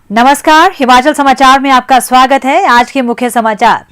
नमस्कार, हिमाचल समाचार में आपका स्वागत है। आज के मुख्य समाचार।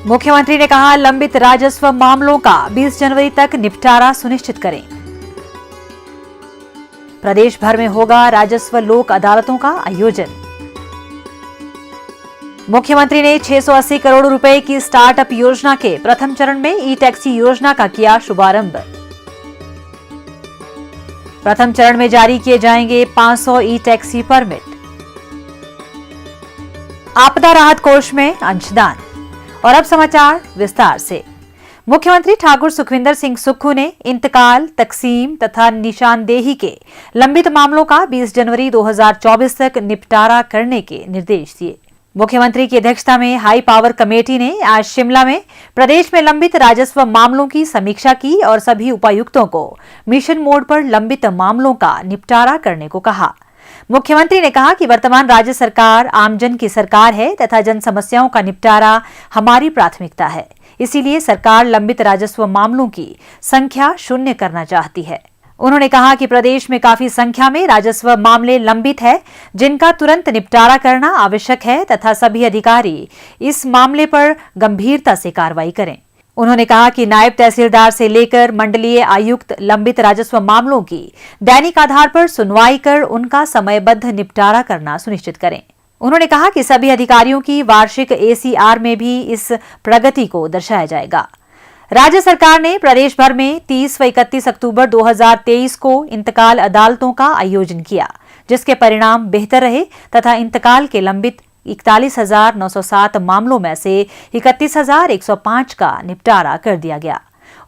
मुख्यमंत्री ने कहा, लंबित राजस्व मामलों का 20 जनवरी तक निपटारा सुनिश्चित करें। प्रदेश भर में होगा राजस्व लोक अदालतों का आयोजन। मुख्यमंत्री ने 680 करोड़ रुपए की स्टार्टअप योजना के प्रथम चरण में ई टैक्सी योजना का किया शुभारंभ। प्रथम चरण में जारी किए जाएंगे 500 ई टैक्सी परमिट। आपदा राहत कोष में अंशदान। और अब समाचार विस्तार से। मुख्यमंत्री ठाकुर सुखविंदर सिंह सुक्खू ने इंतकाल, तकसीम तथा निशानदेही के लंबित मामलों का 20 जनवरी 2024 तक निपटारा करने के निर्देश दिए। मुख्यमंत्री की अध्यक्षता में हाई पावर कमेटी ने आज शिमला में प्रदेश में लंबित राजस्व मामलों की समीक्षा की और सभी उपायुक्तों को मिशन मोड पर लंबित मामलों का निपटारा करने को कहा। मुख्यमंत्री ने कहा कि वर्तमान राज्य सरकार आमजन की सरकार है तथा जन समस्याओं का निपटारा हमारी प्राथमिकता है। इसीलिए सरकार लंबित राजस्व मामलों की संख्या 0 करना चाहती है। उन्होंने कहा कि प्रदेश में काफी संख्या में राजस्व मामले लंबित है, जिनका तुरंत निपटारा करना आवश्यक है तथा सभी अधिकारी इस मामले पर गंभीरता से कार्रवाई करें। उन्होंने कहा कि नायब तहसीलदार से लेकर मंडलीय आयुक्त लंबित राजस्व मामलों की दैनिक आधार पर सुनवाई कर उनका समयबद्ध निपटारा करना सुनिश्चित करें। उन्होंने कहा कि सभी अधिकारियों की वार्षिक ACR में भी इस प्रगति को दर्शाया जाएगा। राज्य सरकार ने प्रदेश भर में 30 व 31 अक्टूबर 2023 को इंतकाल अदालतों का आयोजन किया, जिसके परिणाम बेहतर रहे तथा इंतकाल के लंबित 41,907 मामलों में से 31,105 का निपटारा कर दिया गया।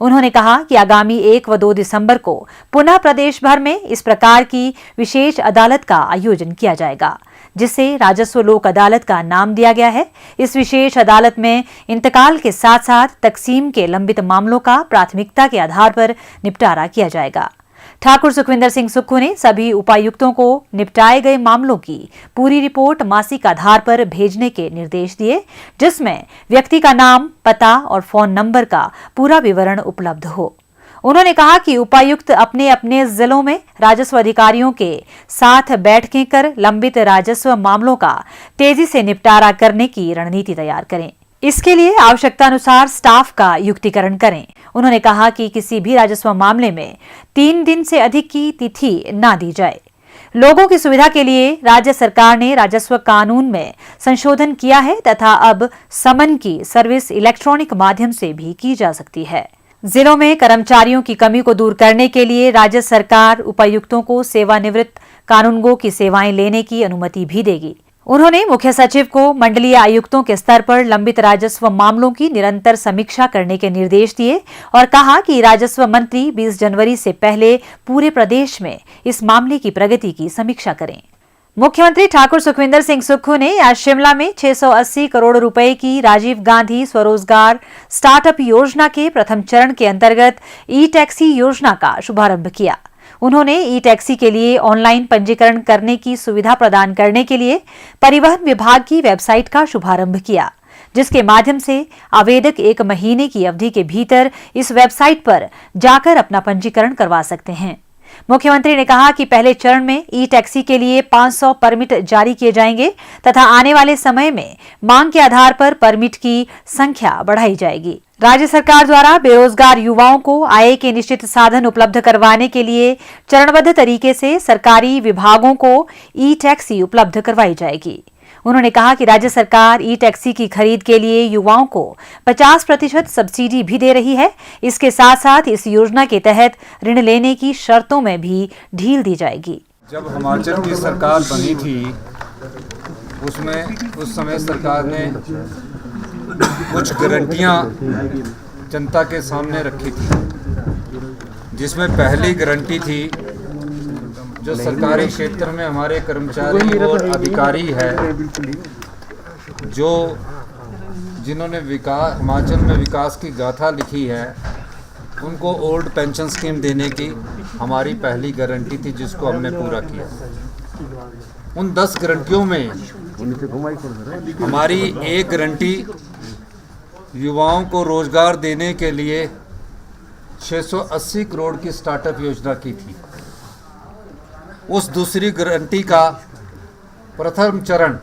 उन्होंने कहा कि आगामी 1 व 2 दिसंबर को पुनः प्रदेश भर में इस प्रकार की विशेष अदालत का आयोजन किया जाएगा, जिसे राजस्व लोक अदालत का नाम दिया गया है। इस विशेष अदालत में इंतकाल के साथ साथ तकसीम के लंबित मामलों का प्राथमिकता के आधार पर निपटारा किया जाएगा। ठाकुर सुखविंदर सिंह सुक्खू ने सभी उपायुक्तों को निपटाए गए मामलों की पूरी रिपोर्ट मासिक आधार पर भेजने के निर्देश दिए, जिसमें व्यक्ति का नाम, पता और फोन नंबर का पूरा विवरण उपलब्ध हो। उन्होंने कहा कि उपायुक्त अपने अपने जिलों में राजस्व अधिकारियों के साथ बैठकें कर लंबित राजस्व मामलों का तेजी से निपटारा करने की रणनीति तैयार करें। इसके लिए आवश्यकता अनुसार स्टाफ का युक्तिकरण करें। उन्होंने कहा कि किसी भी राजस्व मामले में 3 दिन से अधिक की तिथि न दी जाए। लोगों की सुविधा के लिए राज्य सरकार ने राजस्व कानून में संशोधन किया है तथा अब समन की सर्विस इलेक्ट्रॉनिक माध्यम से भी की जा सकती है। जिलों में कर्मचारियों की कमी को दूर करने के लिए राज्य सरकार उपायुक्तों को सेवानिवृत्त कानूनगो की सेवाएं लेने की अनुमति भी देगी। उन्होंने मुख्य सचिव को मंडलीय आयुक्तों के स्तर पर लंबित राजस्व मामलों की निरंतर समीक्षा करने के निर्देश दिए और कहा कि राजस्व मंत्री 20 जनवरी से पहले पूरे प्रदेश में इस मामले की प्रगति की समीक्षा करें। मुख्यमंत्री ठाकुर सुखविंदर सिंह सुक्खू ने आज शिमला में 680 करोड़ रुपए की राजीव गांधी स्वरोजगार स्टार्टअप योजना के प्रथम चरण के अंतर्गत ई टैक्सी योजना का शुभारंभ किया। उन्होंने ई टैक्सी के लिए ऑनलाइन पंजीकरण करने की सुविधा प्रदान करने के लिए परिवहन विभाग की वेबसाइट का शुभारंभ किया, जिसके माध्यम से आवेदक 1 महीने की अवधि के भीतर इस वेबसाइट पर जाकर अपना पंजीकरण करवा सकते हैं। मुख्यमंत्री ने कहा कि पहले चरण में ई टैक्सी के लिए 500 परमिट जारी किए जाएंगे तथा आने वाले समय में मांग के आधार पर परमिट की संख्या बढ़ाई जाएगी। राज्य सरकार द्वारा बेरोजगार युवाओं को आय के निश्चित साधन उपलब्ध करवाने के लिए चरणबद्ध तरीके से सरकारी विभागों को ई टैक्सी उपलब्ध करवाई जाएगी। उन्होंने कहा कि राज्य सरकार ई टैक्सी की खरीद के लिए युवाओं को 50% सब्सिडी भी दे रही है। इसके साथ साथ इस योजना के तहत ऋण लेने की शर्तों में भी ढील दी जाएगी। जब हिमाचल की सरकार बनी थी, उसमें उस समय सरकार ने कुछ गारंटियां जनता के सामने रखी थी, जिसमें पहली गारंटी थी जो सरकारी क्षेत्र में हमारे कर्मचारी और अधिकारी है जिन्होंने हिमाचल में विकास की गाथा लिखी है, उनको ओल्ड पेंशन स्कीम देने की हमारी पहली गारंटी थी, जिसको हमने पूरा किया। उन 10 गारंटियों में हमारी एक गारंटी युवाओं को रोजगार देने के लिए 680 करोड़ की स्टार्टअप योजना की थी। उस दूसरी गारंटी का प्रथम चरण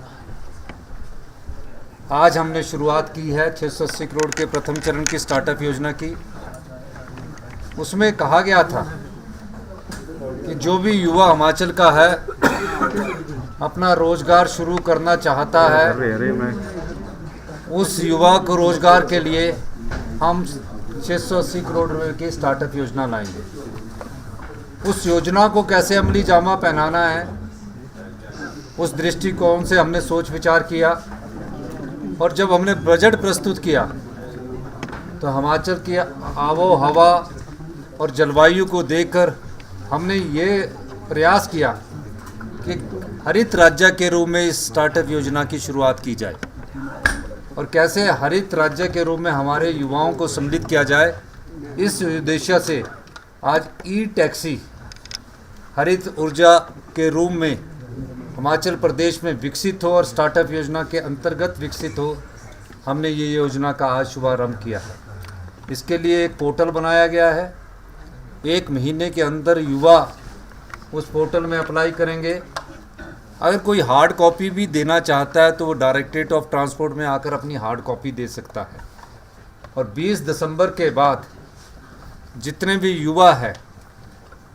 आज हमने शुरुआत की है 680 करोड़ के प्रथम चरण की स्टार्टअप योजना की। उसमें कहा गया था कि जो भी युवा हिमाचल का है अपना रोजगार शुरू करना चाहता है, उस युवा को रोजगार के लिए हम 680 करोड़ रुपए की स्टार्टअप योजना लाएंगे। उस योजना को कैसे अमली जामा पहनाना है, उस दृष्टिकोण से हमने सोच विचार किया। और जब हमने बजट प्रस्तुत किया तो हिमाचल की आबो हवा और जलवायु को देखकर हमने ये प्रयास किया कि हरित राज्य के रूप में इस स्टार्टअप योजना की शुरुआत की जाए और कैसे हरित राज्य के रूप में हमारे युवाओं को सम्मिलित किया जाए। इस उद्देश्य से आज ई टैक्सी हरित ऊर्जा के रूप में हिमाचल प्रदेश में विकसित हो और स्टार्टअप योजना के अंतर्गत विकसित हो, हमने ये योजना का आज शुभारंभ किया है। इसके लिए एक पोर्टल बनाया गया है। 1 महीने के अंदर युवा उस पोर्टल में अप्लाई करेंगे। अगर कोई हार्ड कॉपी भी देना चाहता है तो वो डायरेक्टरेट ऑफ ट्रांसपोर्ट में आकर अपनी हार्ड कॉपी दे सकता है। और 20 दिसंबर के बाद जितने भी युवा हैं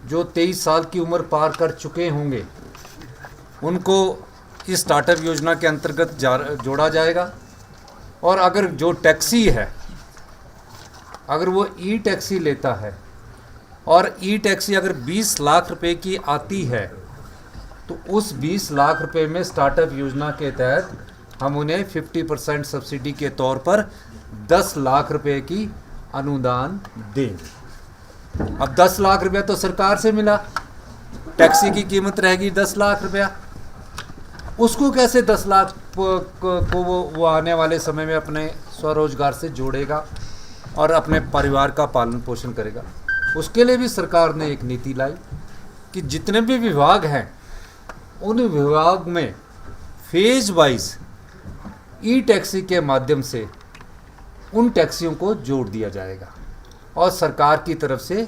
जो 23 साल की उम्र पार कर चुके होंगे उनको इस स्टार्टअप योजना के अंतर्गत जोड़ा जाएगा। और अगर जो टैक्सी है, अगर वो ई टैक्सी लेता है और ई टैक्सी अगर 20 लाख रुपए की आती है तो उस 20 लाख रुपए में स्टार्टअप योजना के तहत हम उन्हें 50% सब्सिडी के तौर पर 10 लाख रुपए की अनुदान देंगे। अब 10 लाख रुपया तो सरकार से मिला, टैक्सी की कीमत रहेगी 10 लाख रुपया। उसको कैसे 10 लाख को वो आने वाले समय में अपने स्वरोजगार से जोड़ेगा और अपने परिवार का पालन पोषण करेगा। उसके लिए भी सरकार ने एक नीति लाई कि जितने भी विभाग हैं उन विभाग में फेज वाइज ई टैक्सी के माध्यम से उन टैक्सियों को जोड़ दिया जाएगा और सरकार की तरफ से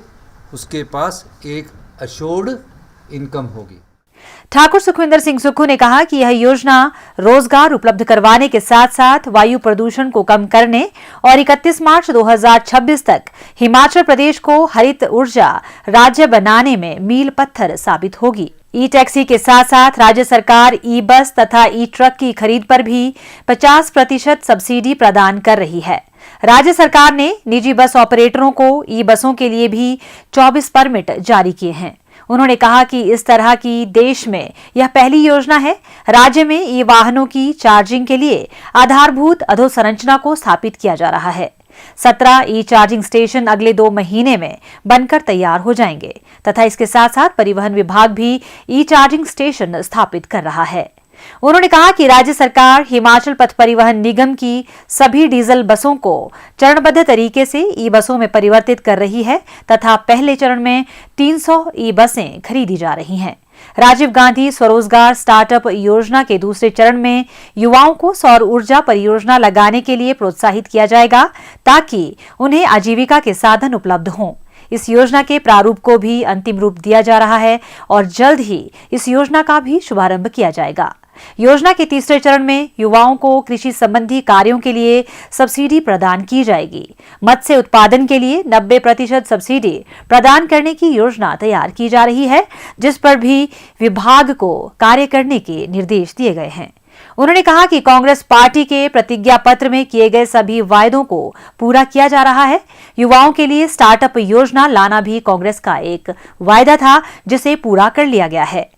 उसके पास एक अश्योर्ड इनकम होगी। ठाकुर सुखविंदर सिंह सुक्खू ने कहा कि यह योजना रोजगार उपलब्ध करवाने के साथ साथ वायु प्रदूषण को कम करने और 31 मार्च 2026 तक हिमाचल प्रदेश को हरित ऊर्जा राज्य बनाने में मील पत्थर साबित होगी। ई टैक्सी के साथ साथ राज्य सरकार ई बस तथा ई ट्रक की खरीद पर भी 50% सब्सिडी प्रदान कर रही है। राज्य सरकार ने निजी बस ऑपरेटरों को ई बसों के लिए भी 24 परमिट जारी किए हैं। उन्होंने कहा कि इस तरह की देश में यह पहली योजना है। राज्य में ई वाहनों की चार्जिंग के लिए आधारभूत अधोसंरचना को स्थापित किया जा रहा है। 17 ई चार्जिंग स्टेशन अगले 2 महीने में बनकर तैयार हो जाएंगे तथा इसके साथ साथ परिवहन विभाग भी ई चार्जिंग स्टेशन स्थापित कर रहा है। उन्होंने कहा कि राज्य सरकार हिमाचल पथ परिवहन निगम की सभी डीजल बसों को चरणबद्ध तरीके से ई बसों में परिवर्तित कर रही है तथा पहले चरण में 300 ई बसें खरीदी जा रही हैं। राजीव गांधी स्वरोजगार स्टार्टअप योजना के दूसरे चरण में युवाओं को सौर ऊर्जा परियोजना लगाने के लिए प्रोत्साहित किया जाएगा ताकि उन्हें आजीविका के साधन उपलब्ध हों। इस योजना के प्रारूप को भी अंतिम रूप दिया जा रहा है और जल्द ही इस योजना का भी शुभारंभ किया जाएगा। योजना के तीसरे चरण में युवाओं को कृषि संबंधी कार्यों के लिए सब्सिडी प्रदान की जाएगी। मत्स्य उत्पादन के लिए 90% सब्सिडी प्रदान करने की योजना तैयार की जा रही है, जिस पर भी विभाग को कार्य करने के निर्देश दिए गए हैं। उन्होंने कहा कि कांग्रेस पार्टी के प्रतिज्ञा पत्र में किए गए सभी वायदों को पूरा किया जा रहा है। युवाओं के लिए स्टार्टअप योजना लाना भी कांग्रेस का एक वायदा था, जिसे पूरा कर लिया गया है।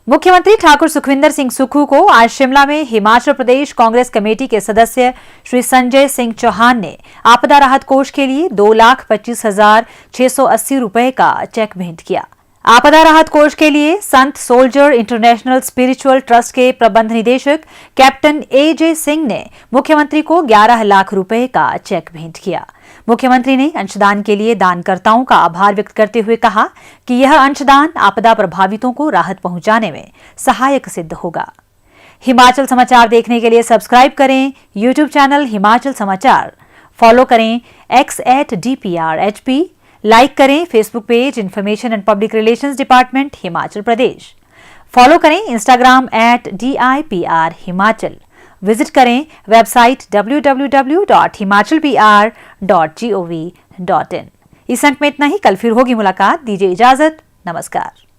मुख्यमंत्री ठाकुर सुखविंदर सिंह सुक्खू को आज शिमला में हिमाचल प्रदेश कांग्रेस कमेटी के सदस्य श्री संजय सिंह चौहान ने आपदा राहत कोष के लिए 2,25,680 रुपए का चेक भेंट किया। आपदा राहत कोष के लिए संत सोल्जर इंटरनेशनल स्पिरिचुअल ट्रस्ट के प्रबंध निदेशक कैप्टन ए.जे. सिंह ने मुख्यमंत्री को 11 लाख रुपए का चेक भेंट किया। मुख्यमंत्री ने अंशदान के लिए दानकर्ताओं का आभार व्यक्त करते हुए कहा कि यह अंशदान आपदा प्रभावितों को राहत पहुंचाने में सहायक सिद्ध होगा। हिमाचल समाचार देखने के लिए सब्सक्राइब करें यूट्यूब चैनल हिमाचल समाचार, फॉलो करें x@DPRHP, लाइक करें Facebook page information and public relations department Himachal Pradesh. Follow करें इंस्टाग्राम @DIPR हिमाचल। विजिट करें वेबसाइट www.himachalpr.gov.in। इस अंक में इतना ही। कल फिर होगी मुलाकात। दीजिए इजाजत। नमस्कार।